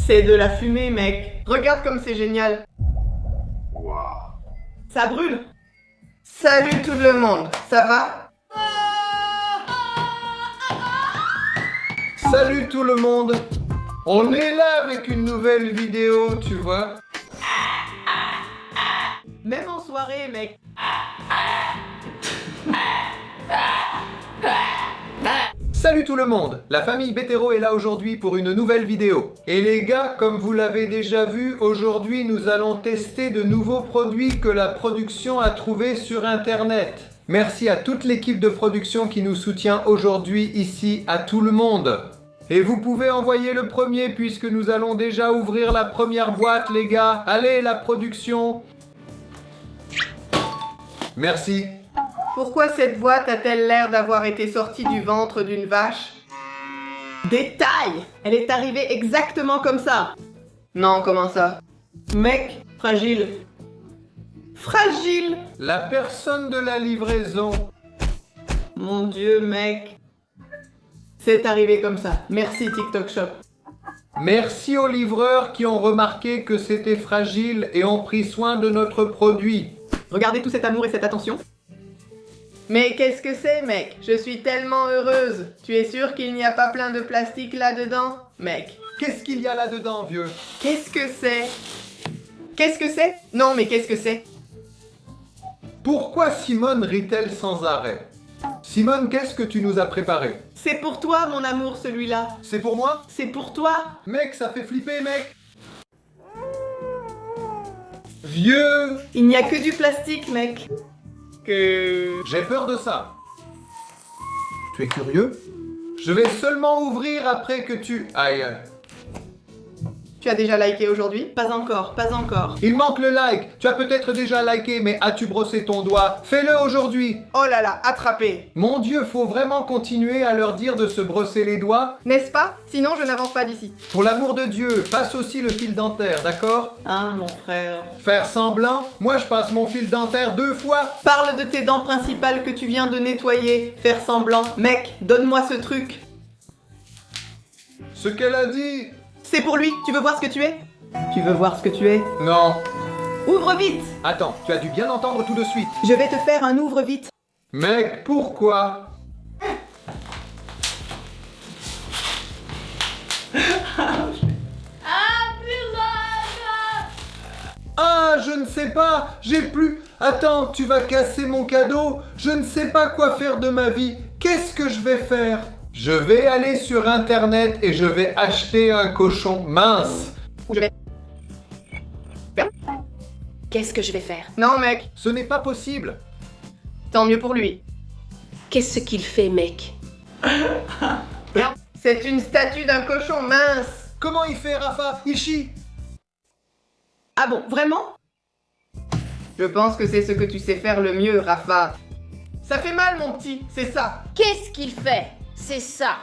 C'est de la fumée, mec. Regarde comme c'est génial. Wow. Ça brûle. Salut tout le monde, ça va? Salut tout le monde. On est là avec une nouvelle vidéo, tu vois. Même en soirée, mec. Salut tout le monde. La famille Bétéro est là aujourd'hui pour une nouvelle vidéo. Et les gars, comme vous l'avez déjà vu, aujourd'hui nous allons tester de nouveaux produits que la production a trouvés sur internet. Merci à toute l'équipe de production qui nous soutient aujourd'hui ici, à tout le monde. Et vous pouvez envoyer le premier puisque nous allons déjà ouvrir la première boîte, les gars. Allez, la production. Merci. Pourquoi cette boîte a-t-elle l'air d'avoir été sortie du ventre d'une vache? Détail! Elle est arrivée exactement comme ça. Non, comment ça? Mec, fragile. Fragile! La personne de la livraison. Mon Dieu, mec. C'est arrivé comme ça. Merci TikTok Shop. Merci aux livreurs qui ont remarqué que c'était fragile et ont pris soin de notre produit. Regardez tout cet amour et cette attention. Mais qu'est-ce que c'est, mec? Je suis tellement heureuse. Tu es sûr qu'il n'y a pas plein de plastique là-dedans? Mec. Qu'est-ce qu'il y a là-dedans, vieux? Qu'est-ce que c'est? Qu'est-ce que c'est? Non, mais qu'est-ce que c'est? Pourquoi Simone rit-elle sans arrêt? Simone, qu'est-ce que tu nous as préparé? C'est pour toi, mon amour, celui-là. C'est pour moi? C'est pour toi. Mec, ça fait flipper, mec! Vieux! Il n'y a que du plastique, mec. J'ai peur de ça. Tu es curieux? Je vais seulement ouvrir après que tu... Aïe. Tu as déjà liké aujourd'hui? Pas encore, pas encore. Il manque le like. Tu as peut-être déjà liké, mais as-tu brossé ton doigt? Fais-le aujourd'hui. Oh là là, attrapé. Mon Dieu, faut vraiment continuer à leur dire de se brosser les doigts? N'est-ce pas? Sinon, je n'avance pas d'ici. Pour l'amour de Dieu, passe aussi le fil dentaire, d'accord? Ah, mon frère. Faire semblant? Moi, je passe mon fil dentaire 2 fois. Parle de tes dents principales que tu viens de nettoyer. Faire semblant. Mec, donne-moi ce truc. Ce qu'elle a dit... C'est pour lui. Tu veux voir ce que tu es? Tu veux voir ce que tu es? Non. Ouvre vite. Attends, tu as dû bien entendre tout de suite. Je vais te faire un ouvre vite. Mec, pourquoi? Ah, je ne sais pas, j'ai plus... Attends, tu vas casser mon cadeau? Je ne sais pas quoi faire de ma vie. Qu'est-ce que je vais faire? Je vais aller sur internet et je vais acheter un cochon mince. Où je vais? Qu'est-ce que je vais faire? Non, mec. Ce n'est pas possible. Tant mieux pour lui. Qu'est-ce qu'il fait, mec? C'est une statue d'un cochon mince. Comment il fait, Rafa? Il chie. Ah bon, vraiment? Je pense que c'est ce que tu sais faire le mieux, Rafa. Ça fait mal, mon petit, c'est ça. Qu'est-ce qu'il fait? C'est ça.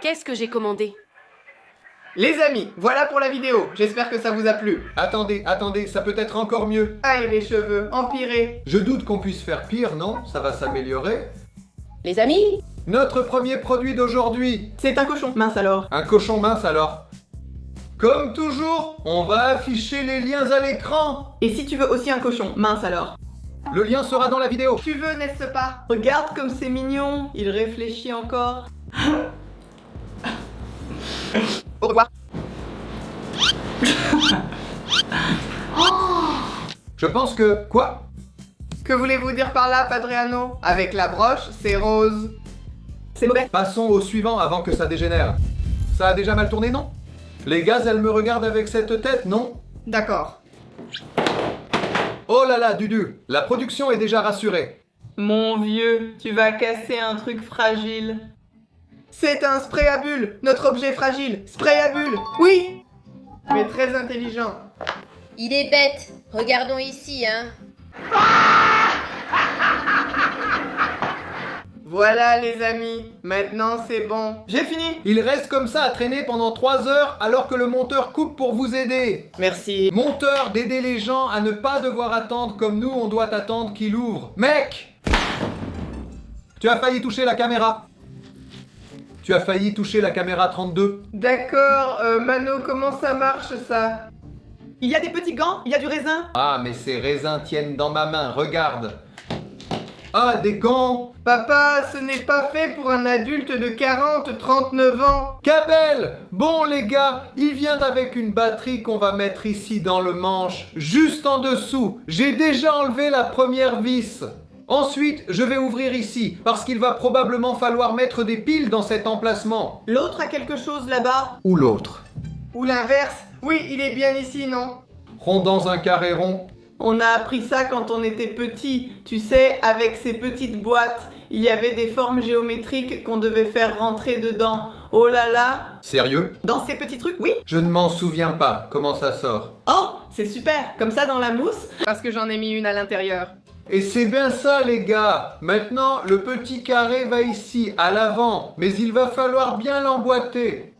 Qu'est-ce que j'ai commandé? Les amis, voilà pour la vidéo. J'espère que ça vous a plu. Attendez, ça peut être encore mieux. Aïe, les cheveux, empirés. Je doute qu'on puisse faire pire, non? Ça va s'améliorer. Les amis? Notre premier produit d'aujourd'hui. C'est un cochon mince alors. Un cochon mince alors. Comme toujours, on va afficher les liens à l'écran. Et si tu veux aussi un cochon mince alors? Le lien sera dans la vidéo. Tu veux, n'est-ce pas? Regarde comme c'est mignon. Il réfléchit encore. Au revoir. Je pense que... Quoi? Que voulez-vous dire par là, Padriano? Avec la broche, c'est rose. C'est mauvais. Passons au suivant avant que ça dégénère. Ça a déjà mal tourné, non? Les gars, elles me regardent avec cette tête, non? D'accord. Oh là là, Dudu, la production est déjà rassurée. Mon vieux, tu vas casser un truc fragile. C'est un spray à bulles, notre objet fragile. Spray à bulles, oui. Mais très intelligent. Il est bête. Regardons ici, hein. Voilà les amis, maintenant c'est bon. J'ai fini. Il reste comme ça à traîner pendant 3 heures alors que le monteur coupe pour vous aider. Merci. Monteur d'aider les gens à ne pas devoir attendre comme nous on doit attendre qu'il ouvre. Mec! Tu as failli toucher la caméra. Tu as failli toucher la caméra 32. D'accord, Mano, comment ça marche ça? Il y a des petits gants, il y a du raisin. Ah, mais ces raisins tiennent dans ma main, regarde. Ah, des gants. Papa, ce n'est pas fait pour un adulte de 39 ans. Kabel! Bon les gars, il vient avec une batterie qu'on va mettre ici dans le manche, juste en dessous. J'ai déjà enlevé la première vis. Ensuite, je vais ouvrir ici, parce qu'il va probablement falloir mettre des piles dans cet emplacement. L'autre a quelque chose là-bas. Ou l'autre. Ou l'inverse. Oui, il est bien ici, non? Rond dans un carré rond. On a appris ça quand on était petit. Tu sais, avec ces petites boîtes, il y avait des formes géométriques qu'on devait faire rentrer dedans. Oh là là! Sérieux? Dans ces petits trucs, oui? Je ne m'en souviens pas. Comment ça sort? Oh, c'est super! Comme ça dans la mousse? Parce que j'en ai mis une à l'intérieur. Et c'est bien ça les gars. Maintenant, le petit carré va ici, à l'avant. Mais il va falloir bien l'emboîter.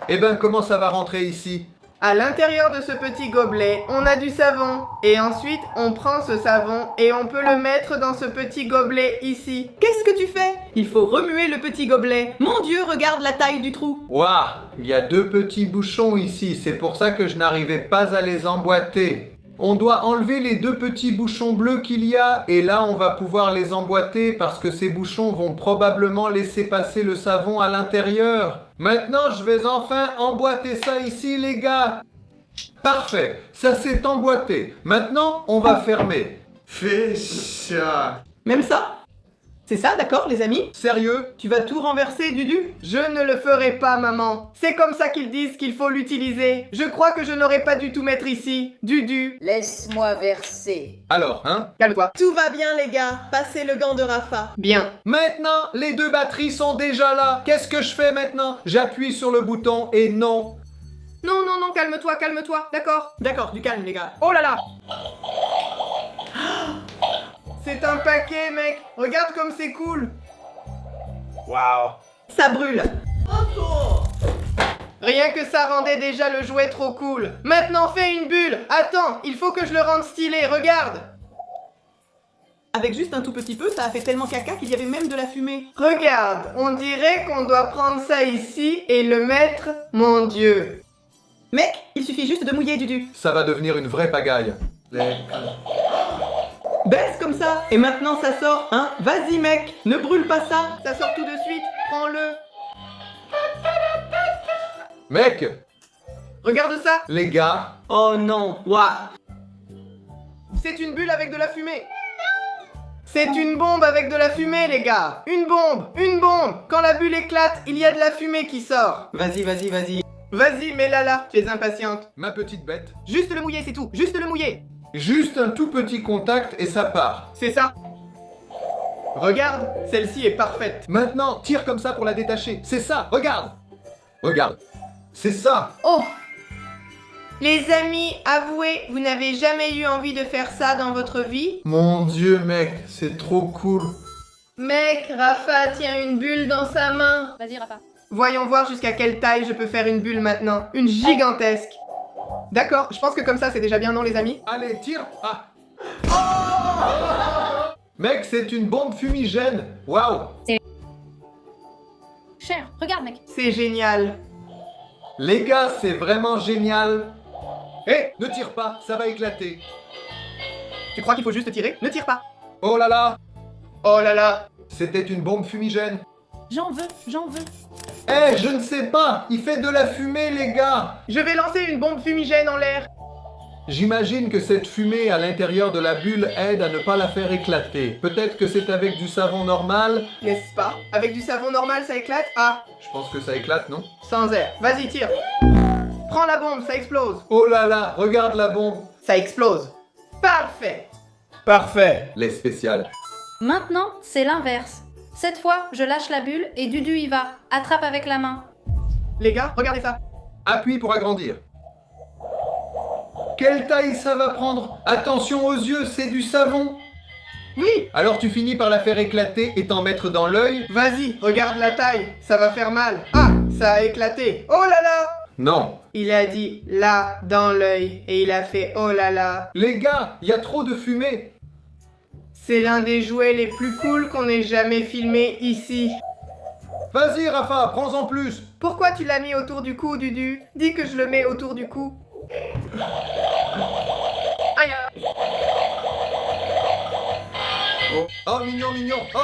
Eh ben, comment ça va rentrer ici? À l'intérieur de ce petit gobelet, on a du savon. Et ensuite, on prend ce savon et on peut le mettre dans ce petit gobelet ici. Qu'est-ce que tu fais? Il faut remuer le petit gobelet. Mon Dieu, regarde la taille du trou. Waouh, il y a 2 petits bouchons ici. C'est pour ça que je n'arrivais pas à les emboîter. On doit enlever les 2 petits bouchons bleus qu'il y a. Et là, on va pouvoir les emboîter parce que ces bouchons vont probablement laisser passer le savon à l'intérieur. Maintenant, je vais enfin emboîter ça ici, les gars. Parfait, ça s'est emboîté. Maintenant, on va fermer. Fais ça. Même ça? C'est ça, d'accord, les amis? Sérieux? Tu vas tout renverser, Dudu? Je ne le ferai pas, maman. C'est comme ça qu'ils disent qu'il faut l'utiliser. Je crois que je n'aurais pas dû tout mettre ici. Dudu. Laisse-moi verser. Alors, hein? Calme-toi. Tout va bien, les gars. Passez le gant de Rafa. Bien. Maintenant, les 2 batteries sont déjà là. Qu'est-ce que je fais maintenant? J'appuie sur le bouton et non. Non, non, non, calme-toi, calme-toi. D'accord. D'accord, du calme, les gars. Oh là là! C'est un paquet, mec. Regarde comme c'est cool. Waouh. Ça brûle. Rien que ça rendait déjà le jouet trop cool. Maintenant, fais une bulle. Attends, il faut que je le rende stylé. Regarde. Avec juste un tout petit peu, ça a fait tellement caca qu'il y avait même de la fumée. Regarde, on dirait qu'on doit prendre ça ici et le mettre... Mon Dieu. Mec, il suffit juste de mouiller, Dudu. Ça va devenir une vraie pagaille. Baisse comme ça. Et maintenant, ça sort, hein. Vas-y, mec. Ne brûle pas ça. Ça sort tout de suite. Prends-le. Mec, Regarde ça. les gars, Oh non. Ouah. C'est une bulle avec de la fumée. C'est une bombe avec de la fumée, les gars. Une bombe. Une bombe. Quand la bulle éclate, il y a de la fumée qui sort. Vas-y, vas-y, vas-y. Vas-y, mets-la là. Tu es impatiente. ma petite bête. Juste le mouiller, c'est tout. Juste le mouiller. Juste un tout petit contact et ça part. C'est ça. Regarde, celle-ci est parfaite. Maintenant, tire comme ça pour la détacher. C'est ça, regarde. Regarde. C'est ça. Oh, Les amis, avouez, vous n'avez jamais eu envie de faire ça dans votre vie? Mon Dieu, mec, c'est trop cool. Mec, Rafa tient une bulle dans sa main. Vas-y, Rafa. Voyons voir jusqu'à quelle taille je peux faire une bulle maintenant. Une gigantesque. D'accord, je pense que comme ça c'est déjà bien, non les amis? Allez, tire. Ah. Mec, c'est une bombe fumigène. Waouh. Cher, regarde, mec. C'est génial. Les gars, c'est vraiment génial. Hé, ne tire pas, ça va éclater. Tu crois qu'il faut juste tirer? Ne tire pas. Oh là là, Oh là là. c'était une bombe fumigène. J'en veux, j'en veux. Eh, je ne sais pas, il fait de la fumée, les gars. Je vais lancer une bombe fumigène en l'air. J'imagine que cette fumée à l'intérieur de la bulle aide à ne pas la faire éclater. Peut-être que c'est avec du savon normal. N'est-ce pas? Avec du savon normal ça éclate? Ah, Je pense que ça éclate, non? sans air. Vas-y, tire. Prends la bombe, ça explose. Oh là là, regarde la bombe. Ça explose. Parfait. Parfait. Les spéciales. Maintenant, c'est l'inverse. Cette fois, je lâche la bulle et Dudu y va. Attrape avec la main. Les gars, regardez ça. Appuie pour agrandir. Quelle taille ça va prendre? Attention aux yeux, c'est du savon. Oui. Alors tu finis par la faire éclater et t'en mettre dans l'œil? Vas-y, regarde la taille. Ça va faire mal. Ah, ça a éclaté. Oh là là. Non. Il a dit là, dans l'œil, et il a fait oh là là. Les gars, il y a trop de fumée. C'est l'un des jouets les plus cool qu'on ait jamais filmé ici. Vas-y, Rafa, prends-en plus. Pourquoi tu l'as mis autour du cou, Dudu? Dis que je le mets autour du cou. Aïe. Oh, mignon, mignon. Oh,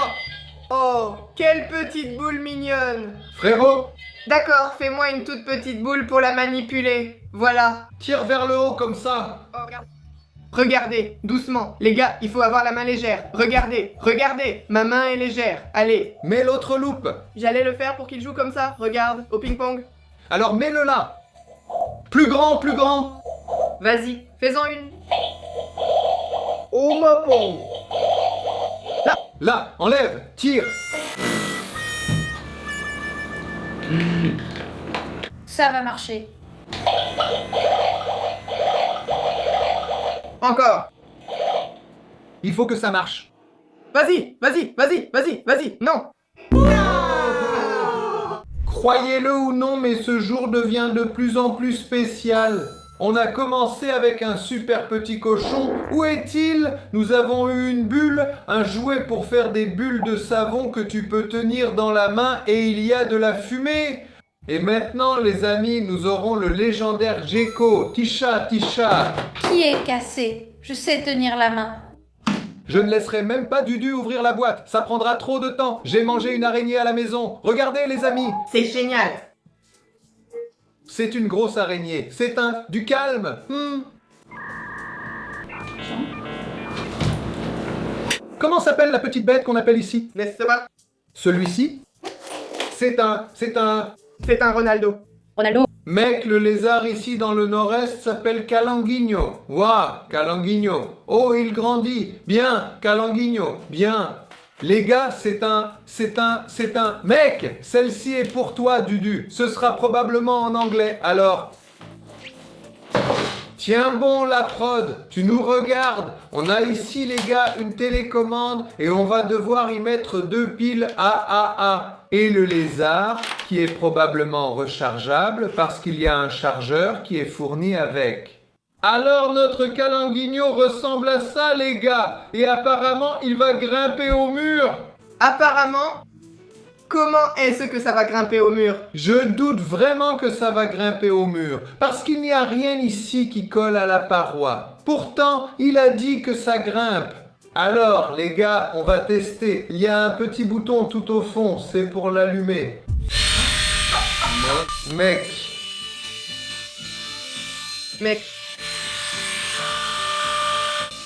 Oh, quelle petite boule mignonne. frérot, D'accord, fais-moi une toute petite boule pour la manipuler. Voilà. tire vers le haut comme ça. Oh, regarde. Regardez, doucement. Les gars, il faut avoir la main légère. Regardez, regardez. Ma main est légère. Allez. Mets l'autre loupe. J'allais le faire pour qu'il joue comme ça. Regarde, au ping-pong. Alors mets-le là. Plus grand, plus grand. Vas-y, fais-en une. Oh ma bombe. Là, enlève, tire. Ça va marcher. Encore. Il faut que ça marche. Vas-y, vas-y, vas-y, vas-y, vas-y. Non. Croyez-le ou non, mais ce jour devient de plus en plus spécial. On a commencé avec un super petit cochon. Où est-il? Nous avons eu une bulle, un jouet pour faire des bulles de savon que tu peux tenir dans la main et il y a de la fumée. Et maintenant, les amis, nous aurons le légendaire Gecko. Tisha. Qui est cassé? Je sais tenir la main. Je ne laisserai même pas Dudu ouvrir la boîte. Ça prendra trop de temps. J'ai mangé une araignée à la maison. Regardez, les amis. C'est génial. C'est une grosse araignée. C'est du calme. Comment s'appelle la petite bête qu'on appelle ici? N'est-ce pas? Celui-ci? C'est un... C'est un Ronaldo. Ronaldo. Mec, le lézard ici dans le nord-est s'appelle Calanguinho. Waouh, Calanguinho. Oh, il grandit. Bien, Calanguinho. Bien. Les gars, c'est un... Mec, celle-ci est pour toi, Dudu. Ce sera probablement en anglais. Alors... Tiens bon la prod, tu nous regardes. On a ici les gars une télécommande et on va devoir y mettre 2 piles AAA. Et le lézard qui est probablement rechargeable parce qu'il y a un chargeur qui est fourni avec. Alors notre Calanguinho ressemble à ça les gars. Et apparemment il va grimper au mur. Apparemment, comment est-ce que ça va grimper au mur? Je doute vraiment que ça va grimper au mur, parce qu'il n'y a rien ici qui colle à la paroi. Pourtant, il a dit que ça grimpe. Alors, les gars, on va tester. Il y a un petit bouton tout au fond, c'est pour l'allumer. Mec, Mec,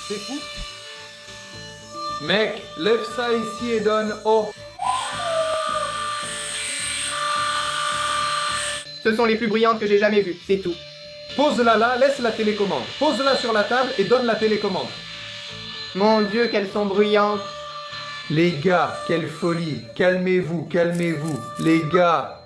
c'est fou. Mec, lève ça ici et donne haut. ce sont les plus brillantes que j'ai jamais vues, c'est tout. Pose-la là, laisse la télécommande. Pose-la sur la table et donne la télécommande. Mon Dieu, qu'elles sont bruyantes. Les gars, quelle folie. Calmez-vous, calmez-vous. Les gars.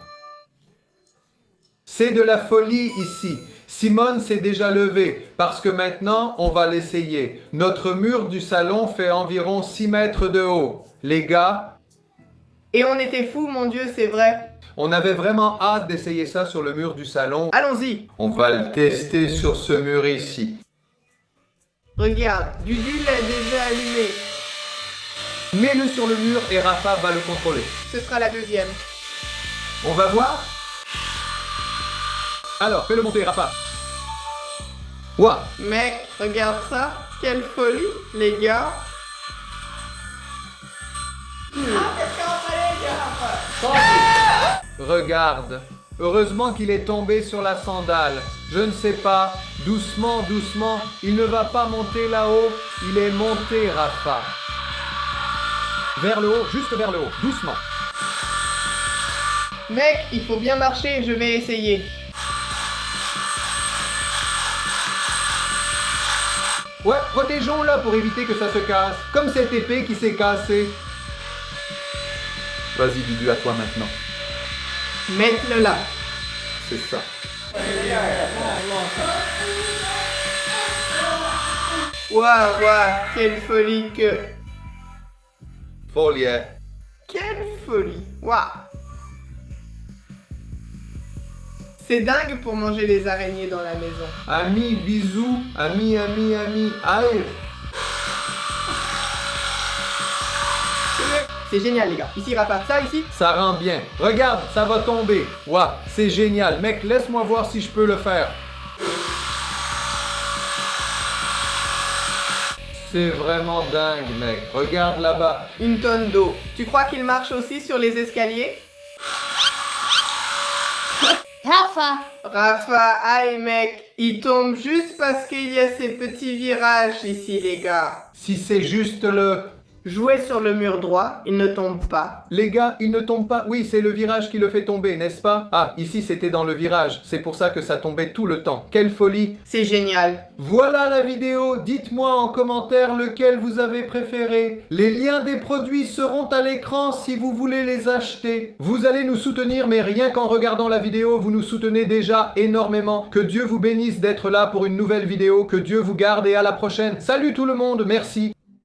C'est de la folie ici. Simone s'est déjà levée parce que maintenant, on va l'essayer. Notre mur du salon fait environ 6 mètres de haut. Les gars, Et on était fous, mon Dieu, c'est vrai. on avait vraiment hâte d'essayer ça sur le mur du salon. Allons-y. On va le tester sur ce mur ici. Regarde, Dudu l'a déjà allumé. Mets-le sur le mur et Rafa va le contrôler. Ce sera la deuxième. On va voir. Alors, fais-le monter, Rafa. Ouah. Mec, regarde ça. Quelle folie, les gars. Regarde. Heureusement qu'il est tombé sur la sandale. Je ne sais pas. Doucement, doucement. Il ne va pas monter là-haut. Il est monté, Rafa. Vers le haut, juste vers le haut. Doucement. Mec, il faut bien marcher, je vais essayer. Ouais, protégeons-la pour éviter que ça se casse. Comme cette épée qui s'est cassée. Vas-y, Dudu, à toi maintenant. Mets-le là. C'est ça. Waouh, waouh, quelle folie que... Folie. Quelle folie. Waouh. C'est dingue pour manger les araignées dans la maison. Ami, bisous. Ami. Allez. C'est génial les gars. Ici Rafa, ça ici. Ça rend bien. Regarde, ça va tomber. Ouah, c'est génial. Mec, laisse-moi voir si je peux le faire. C'est vraiment dingue, mec. Regarde là-bas. Une tonne d'eau. Tu crois qu'il marche aussi sur les escaliers? Rafa! Rafa, aïe mec, il tombe juste parce qu'il y a ces petits virages ici les gars. Si c'est juste le... Jouez sur le mur droit, il ne tombe pas. Les gars, il ne tombe pas. Oui, c'est le virage qui le fait tomber, n'est-ce pas? Ah, ici c'était dans le virage. C'est pour ça que ça tombait tout le temps. Quelle folie! C'est génial. Voilà la vidéo. Dites-moi en commentaire lequel vous avez préféré. Les liens des produits seront à l'écran si vous voulez les acheter. Vous allez nous soutenir, mais rien qu'en regardant la vidéo, vous nous soutenez déjà énormément. Que Dieu vous bénisse d'être là pour une nouvelle vidéo. Que Dieu vous garde et à la prochaine. Salut tout le monde, merci.